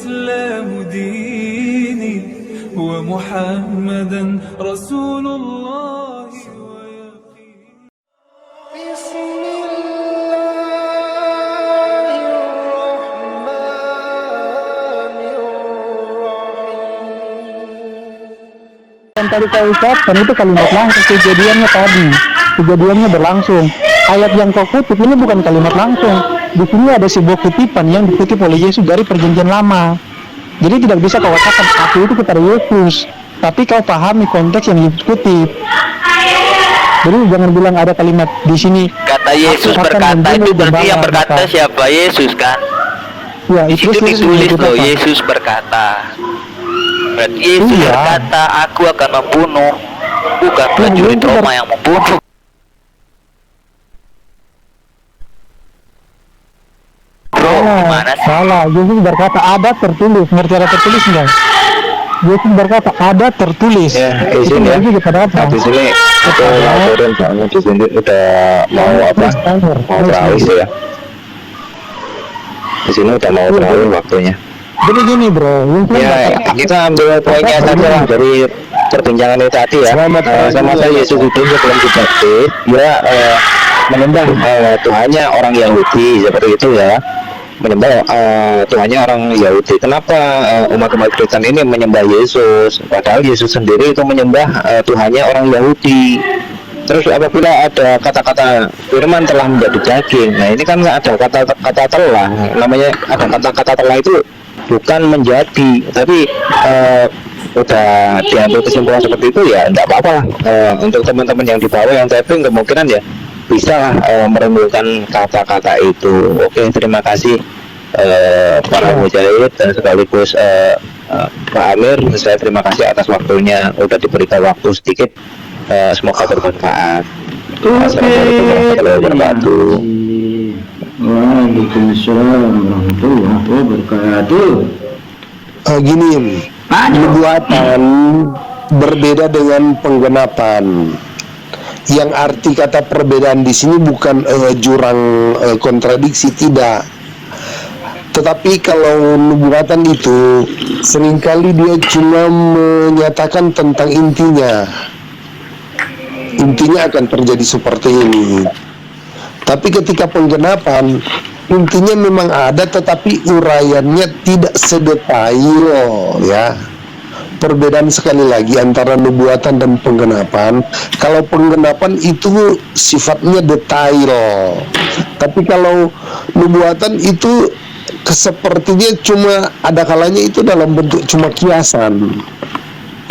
الإسلام ديني ومحمدا رسول الله بسم الله الرحمن الرحيم. Yang tadi kau ucapkan itu kalimat langsung, kejadiannya berlangsung. Ayat yang kau kutip ini bukan kalimat langsung. Di sini ada sebuah kutipan yang dikutip oleh Yesus dari Perjanjian Lama. Jadi tidak bisa kau katakan aku itu kepada Yesus, tapi kau pahami konteks yang Yesus kutip. Jadi jangan bilang ada kalimat di sini. Kata Yesus berkata itu berarti yang berkata siapa? Yesus kan? Ya, di situ ditulis loh, Yesus berkata. Berarti Yesus berkata, aku akan membunuh, bukan prajurit Roma yang membunuh. Bro, gimana sih? Salah, Yesus berkata ada tertulis. Ngerti ada tertulis enggak? Yesus berkata ada tertulis. Ya, di sini ya. Di sini kita laporin soalnya di sini udah mau apa? Mau terawih ya. Di sini udah mau terawih waktunya. Jadi gini bro, ya kita ambil poinnya saja lah dari perbincangan itu tadi ya. Sama saya Yesus itu sebelum dibaptis dia menyembah Tuhannya orang Yahudi seperti itu ya, menyembah Tuhannya orang Yahudi. Kenapa umat-umat Kristen ini menyembah Yesus padahal Yesus sendiri itu menyembah Tuhannya orang Yahudi? Terus apabila ada kata-kata firman telah menjadi daging, nah ini kan nggak ada kata-kata telah, namanya ada kata-kata telah itu bukan menjadi, tapi udah diambil kesimpulan seperti itu ya enggak apa-apa lah. Untuk teman-teman yang di bawah yang typing kemungkinan ya bisa lah merenungkan kata-kata itu. Oke, terima kasih para mujahid dan sekaligus Pak Amir. Saya terima kasih atas waktunya, udah diberikan waktu sedikit. Semoga bermanfaat. Assalamualaikum warahmatullahi wabarakatuh. Waalaikumsalam warahmatullahi wabarakatuh. Gini, nubuatan berbeda dengan penggenapan. Yang arti kata perbedaan di sini bukan jurang kontradiksi, tidak. Tetapi kalau nubuatan itu seringkali dia cuma menyatakan tentang intinya. Intinya akan terjadi seperti ini. Tapi ketika penggenapan, intinya memang ada, tetapi uraiannya tidak sedetail, ya. Perbedaan sekali lagi antara nubuatan dan penggenapan. Kalau penggenapan itu sifatnya detail, tapi kalau nubuatan itu sepertinya cuma ada kalanya itu dalam bentuk cuma kiasan,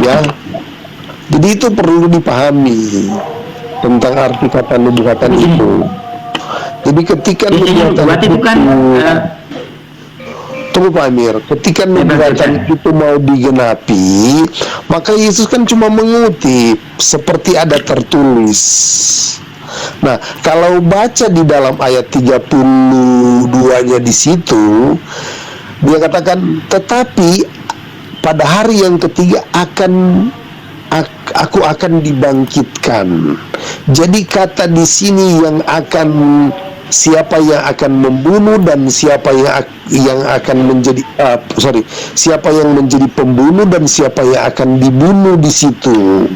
ya. Jadi itu perlu dipahami tentang arti kata nubuatan itu. Jadi ketika nubuatan itu kan, tunggu Pak Amir, ketika nubuatan itu mau digenapi, maka Yesus kan cuma mengutip seperti ada tertulis. Nah, kalau baca di dalam ayat 32-nya di situ, dia katakan, tetapi pada hari yang ketiga aku akan dibangkitkan. Jadi kata di sini yang akan, siapa yang akan membunuh dan siapa yang akan menjadi siapa yang menjadi pembunuh dan siapa yang akan dibunuh di situ.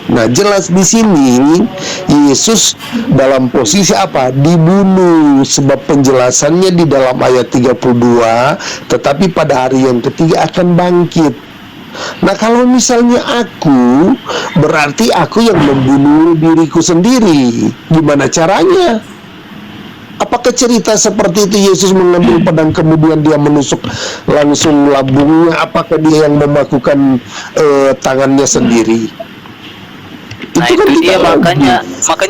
Nah, jelas di sini Yesus dalam posisi apa? Dibunuh, sebab penjelasannya di dalam ayat 32, tetapi pada hari yang ketiga akan bangkit. Nah, kalau misalnya aku, berarti aku yang membunuh diriku sendiri. Gimana caranya? Apakah cerita seperti itu Yesus mengambil pedang kemudian dia menusuk langsung lambungnya? Apakah dia yang memakukan tangannya sendiri? Nah itu kan dia makanya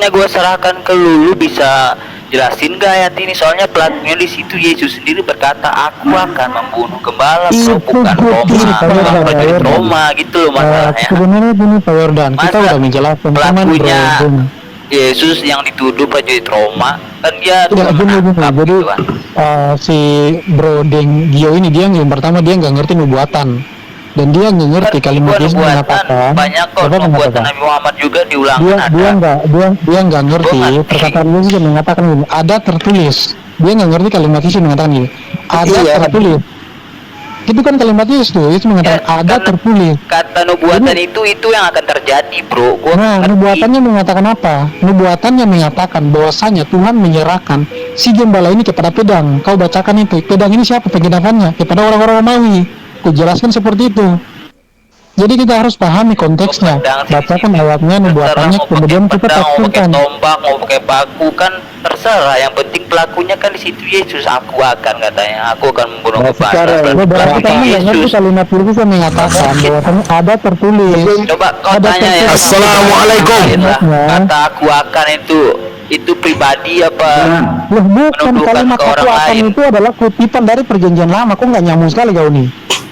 gue serahkan ke lu bisa jelasin gak ayat ini, soalnya pelakunya di situ Yesus sendiri berkata aku akan membunuh gembala bro, bukan prajurit Roma gitu loh masalahnya. Sebenarnya gini Pak Yordan, kita udah menjelaskan pelakunya Yesus yang dituduh prajurit Roma kan dia jadi si Bro Deng Gio ini dia yang pertama dia nggak ngerti nubuatan dan dia nggak ngerti kalimat Yesus mengatakan banyak kok nubuatan Nabi Muhammad juga diulangan dia nggak ngerti perkataan Yesus yang mengatakan ini ada tertulis, dia nggak ngerti kalimat Yesus mengatakan ini ada tertulis. Itu kan kalimat Yesus tuh. Yesus mengatakan Ya, ada karena tertulis. kata nubuatan itu yang akan terjadi, bro. Gua Nah, ngerti. nubuatannya mengatakan apa? Nubuatannya mengatakan bahwasanya Tuhan menyerahkan si gembala ini kepada pedang. Kau bacakan itu. Pedang ini siapa penggenapannya? Kepada orang-orang Romawi. Ku jelaskan seperti itu. Jadi kita harus pahami konteksnya. Pedang sih, Bacakan sih. ayatnya, nubuatannya, Terserah mau kemudian pakai kita pedang, mau pakai tafsirkan. tombak, mau pakai paku kan terserah. Yang penting pelakunya kan di situ Yesus. Aku akan katanya. Aku akan membunuh Nah, kepala. sekarang, Berarti Berarti kamu nggak ngerti Yesus. kalimat Yesus yang mengatakan bahwasanya ada tertulis. Coba kau Ada tanya ya. tertulis. Assalamualaikum. Kata aku akan itu pribadi apa? Loh bukan, Menuduhkan kalimat ke aku orang akan lain. itu adalah kutipan dari perjanjian lama. Kok nggak nyambung sekali kau nih?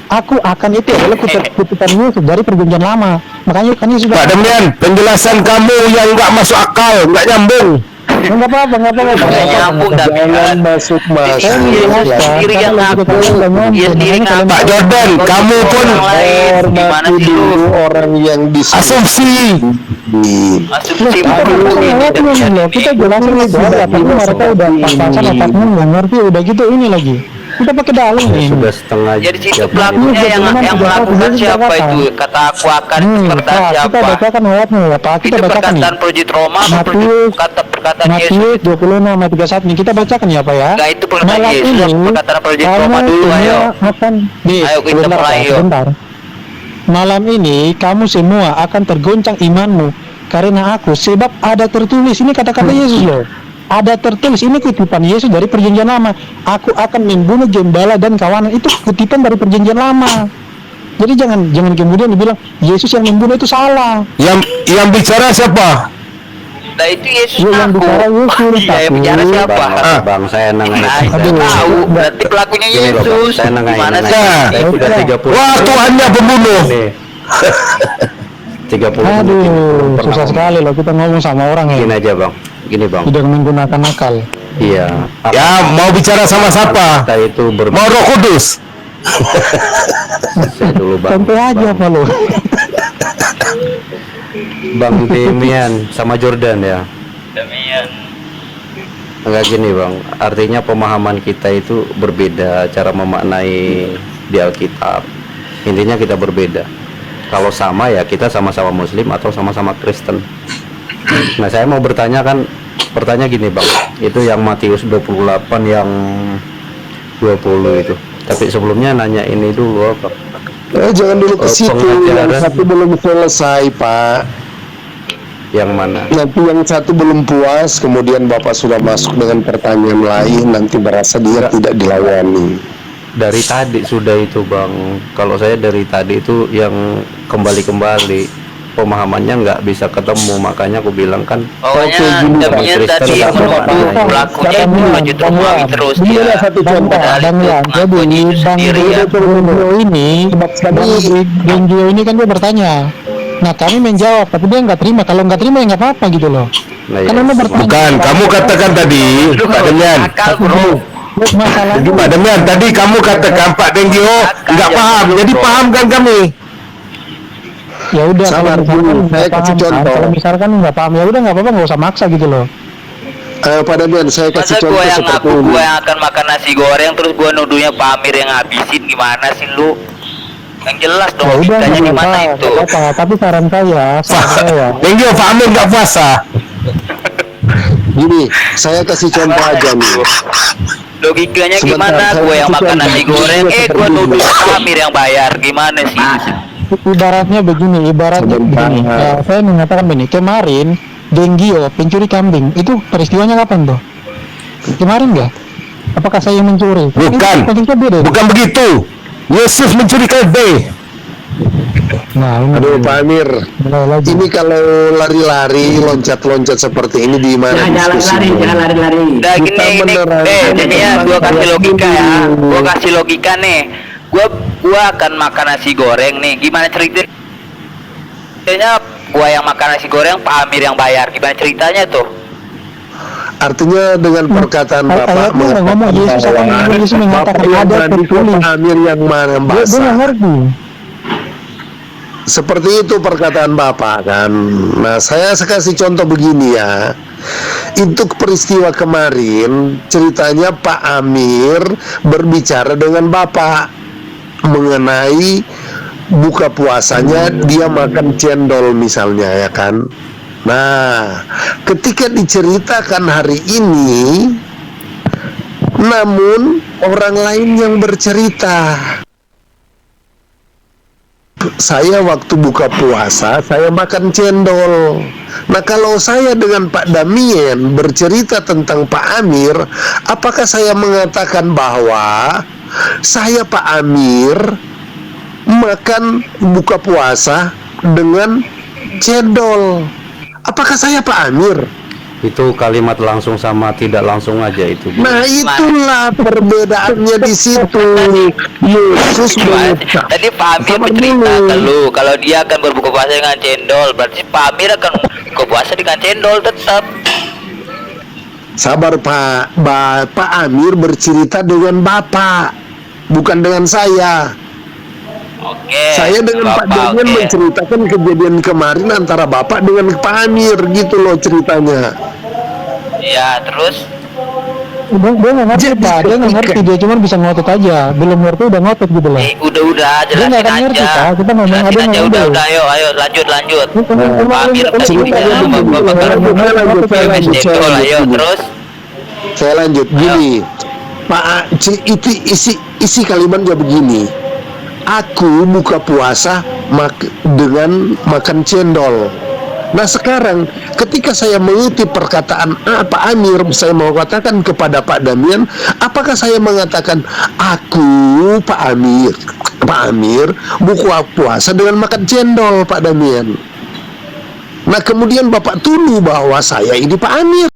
Aku akan itu adalah kutipan Yesus dari perjanjian lama. Makanya kan Yesus Pak Demian, penjelasan kamu yang nggak masuk akal, nggak nyambung. nggak apa-apa. Nggak nyambung, Damian. Jangan masuk Yesus masuk. sendiri yang ngaku. Dia sendiri ngaku. Pak Jordan, kamu pun Orang lain. Gimana hormati sih lu? dulu orang yang Loh, asumsi. Asumsi kita jelasin loh, kita jelasin itu aja, tapi mereka udah pas-pasan otaknya nggak ngerti, udah gitu ini lagi. Kita pakai dalam nih. setengah Jadi situ pelakunya yang melakukan siapa itu? Kata aku akan itu perkataan Pak, kita siapa? bacakan ayatnya ya Pak, kita Itu bacakan nih. perkataan perwujud Roma atau Matius, perkataan Yesus? Matius 26 ayat 31 nih, kita bacakan ya Pak ya. Enggak, itu perkataan Malam Yesus, ini, perkataan perwujud kamu Roma dulu, semua ayo. akan Ayo, kita sebentar, mulai, Pak, yuk. sebentar. Malam ini kamu semua akan tergoncang imanmu karena aku, sebab ada tertulis. Ini kata-kata Yesus loh. Ada tertulis, ini kutipan Yesus dari perjanjian lama. Aku akan membunuh gembala dan kawanan. Itu kutipan dari perjanjian lama. Jadi jangan kemudian dibilang Yesus yang membunuh, itu salah. Yang bicara siapa? Nah itu Yesus Iya, yang ngaku. bicara Yesus, Iya, yang bicara tapi- siapa? Bang, saya nangani. Nah, itu tahu. Berarti pelakunya Gini loh, Bang, Yesus. saya nangani. Gimana sih? Nah, Saya sudah 30. Wah, Tuhannya pembunuh. Nih. 30 menit ini Aduh, belum pernah susah ngomong. sekali loh kita ngomong sama orang ya. Gini aja bang, gini bang. Tidak menggunakan akal. Iya. Ya, mau bicara sama siapa? Kita itu Mau Roh Kudus? Saya dulu bang. Santai aja apa lo? Bang Demian sama Jordan ya. Demian. Enggak gini bang, artinya pemahaman kita itu berbeda cara memaknai di Alkitab. Intinya kita berbeda. Kalau sama ya kita sama-sama Muslim atau sama-sama Kristen. Nah saya mau bertanya kan, pertanyaan gini bang, itu yang Matius 28 yang 20 itu. Tapi sebelumnya nanya ini dulu apa? Jangan dulu ke situ. Pengajaran. Yang satu belum selesai, Pak. Yang mana? Nanti yang satu belum puas, kemudian Bapak sudah masuk dengan pertanyaan lain, nanti merasa dia tidak dilayani. Dari tadi sudah itu bang. Kalau saya dari tadi itu yang kembali pemahamannya nggak bisa ketemu, makanya aku bilang kan. Pokoknya Demian tadi Kristen menuduh sama pelakunya itu lanjut Romawi terus Ini dia. ada satu contoh, Padahal Bang itu Wan. Jadi pengakuan Yesus Bang sendiri ya. Gio ini kan dia bertanya. Nah kami menjawab, tapi dia nggak terima. Kalau nggak terima ya nggak apa-apa gitu loh. Nah, Karena ya, lo bertanya. Bukan, kamu katakan tadi, Pak Demian. Akal bro. Masalahnya Pak Demian, tadi kamu katakan Pak Denggio nggak paham, jadi pahamkan kami. ya udah Sabar kalau misalkan dulu, nggak saya kasih paham, contoh. kalau misalkan nggak paham ya udah nggak apa-apa, nggak usah maksa gitu loh. Pak Demian, saya kasih Masa contoh gua yang seperti ngaku ini. gua yang akan makan nasi goreng terus gua nuduhnya Pak Amir yang ngabisin, gimana sih lu? Yang jelas dong Ya udah logikanya nggak gimana apa-apa, itu. nggak apa-apa. Tapi saran saya Denggio, Pak Amin nggak puasa. Gini, saya kasih contoh aja nih. Logikanya Sebentar, gimana? saya Gue yang kasih makan contoh. nasi goreng, Seperti gue ini. nuduh Pak Amir yang bayar, gimana sih? ibaratnya begini, Sebentar. ya, saya mengatakan begini, kemarin Denggio pencuri kambing itu peristiwanya kapan tuh? Kemarin nggak? Apakah saya yang mencuri? Bukan. Itu konteksnya beda. Bukan begitu. Yesus mencuri kambing. Nah, Aduh, Pak Amir. mulai lagi. Ini kalau lari-lari, loncat-loncat seperti ini di mana diskusi? Udah Kita gini, menerangkan jadi ya gue tentang kasih logika ya, dulu. gue kasih logika nih. Gue akan makan nasi goreng nih, gimana ceritanya? Gue yang makan nasi goreng, Pak Amir yang bayar, gimana ceritanya tuh? Artinya dengan perkataan Bapak Ayatnya nggak ngomong Yesus akan membunuh, Yesus mengatakan Bapak yang ada tadi tertulis. Pak Amir yang mana Dia nggak basah. ngerti. Seperti itu perkataan Bapak kan. Nah, saya kasih contoh begini ya. Itu peristiwa kemarin ceritanya Pak Amir berbicara dengan Bapak. mengenai buka puasanya dia makan cendol misalnya, ya kan. Nah, ketika diceritakan hari ini, namun orang lain yang bercerita, saya waktu buka puasa saya makan cendol. Nah, kalau saya dengan Pak Damien bercerita tentang Pak Amir, apakah saya mengatakan bahwa saya Pak Amir makan buka puasa dengan cendol? Apakah saya Pak Amir? Itu kalimat langsung sama tidak langsung aja itu. Nah, itulah perbedaannya di situ. Yesus mengucap. Tadi Pak Amir Sabar bercerita dulu. ke lu kalau dia akan berbuka puasa dengan cendol, berarti Pak Amir akan berbuka puasa dengan cendol tetap. Sabar Pak. Pak Amir bercerita dengan Bapak, bukan dengan saya. Oke. Saya dengan Pak Bapak, Damien oke. menceritakan kejadian kemarin antara Bapak dengan Pak Amir, gitu loh ceritanya. Ya, terus Dia nggak ngerti Jadi Pak, dia nggak ngerti, dia cuma bisa ngotot aja, belum ngerti udah ngotot gitu loh. udah Dia jelasin nggak akan ngerti aja. Pak, kita ngomong Jelasin ada aja, ngomong udah ayo lanjut. Pak Amir ceritanya begini. Saya lanjut. Ayo terus. Saya lanjut gini, Pak. Isi kalimatnya begini. Aku buka puasa dengan makan cendol. Nah, sekarang ketika saya mengutip perkataan Pak Amir, saya mau katakan kepada Pak Damien, apakah saya mengatakan aku Pak Amir buka puasa dengan makan cendol, Pak Damien? Nah, kemudian Bapak tuduh bahwa saya ini Pak Amir.